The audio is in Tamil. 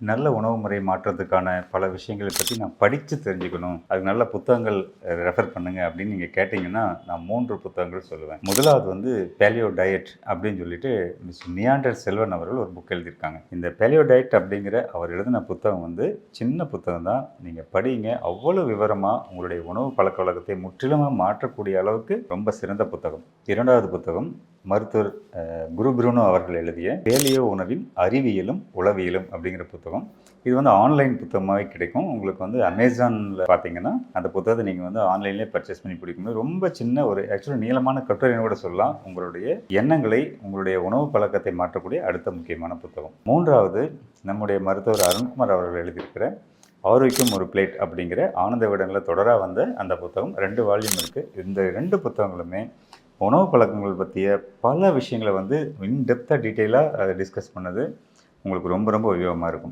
நல்ல உணவு முறை மாற்றத்துக்கான பல விஷயங்களை பற்றி நான் படித்து தெரிஞ்சுக்கணும். அதுக்கு நல்ல புத்தகங்கள் ரெஃபர் பண்ணுங்க அப்படின்னு நீங்கள் கேட்டிங்கன்னா, நான் 3 புத்தகங்கள் சொல்லுவேன். முதலாவது வந்து பேலியோ டயட் அப்படின்னு சொல்லிட்டு மிஸ் நியாண்டர் செல்வன் அவர்கள் ஒரு புக் எழுதியிருக்காங்க. இந்த பேலியோ டயட் அப்படிங்கிற அவர் எழுதின புத்தகம் வந்து சின்ன புத்தகம் தான். நீங்கள் படிங்க. அவ்வளோ விவரமாக உங்களுடைய உணவு பழக்கவழக்கத்தை முற்றிலுமாக மாற்றக்கூடிய அளவுக்கு ரொம்ப சிறந்த புத்தகம். இரண்டாவது புத்தகம் மருத்துவர் குரு ப்ரூனோ அவர்கள் எழுதிய பேலியோ உணவின் அறிவியலும் உளவியலும் அப்படிங்கிற புத்தகம். இது வந்து ஆன்லைன் புத்தகமாகவே கிடைக்கும். உங்களுக்கு வந்து அமேசானில் பார்த்தீங்கன்னா அந்த புத்தகத்தை நீங்கள் வந்து ஆன்லைன்லேயே பர்ச்சேஸ் பண்ணி பிடிக்கும்போது ரொம்ப சின்ன ஒரு ஆக்சுவலாக நீளமான கட்டுரைன்னு கூட சொல்லலாம். உங்களுடைய எண்ணங்களை உங்களுடைய உணவு பழக்கத்தை மாற்றக்கூடிய அடுத்த முக்கியமான புத்தகம். மூன்றாவது நம்முடைய மருத்துவர் அருண்குமார் அவர்கள் எழுதியிருக்கிற ஆரோக்கியம் ஒரு பிளேட் அப்படிங்கிற ஆனந்த விடங்களில் தொடராக வந்த அந்த புத்தகம் 2 வால்யூம் இருக்குது. இந்த 2 புத்தகங்களுமே உணவு பழக்கங்கள் பற்றிய பல விஷயங்களை வந்து இன்டெப்த்தாக டீட்டெயிலாக அதை டிஸ்கஸ் பண்ணது உங்களுக்கு ரொம்ப ரொம்ப உபயோகமாக இருக்கும்.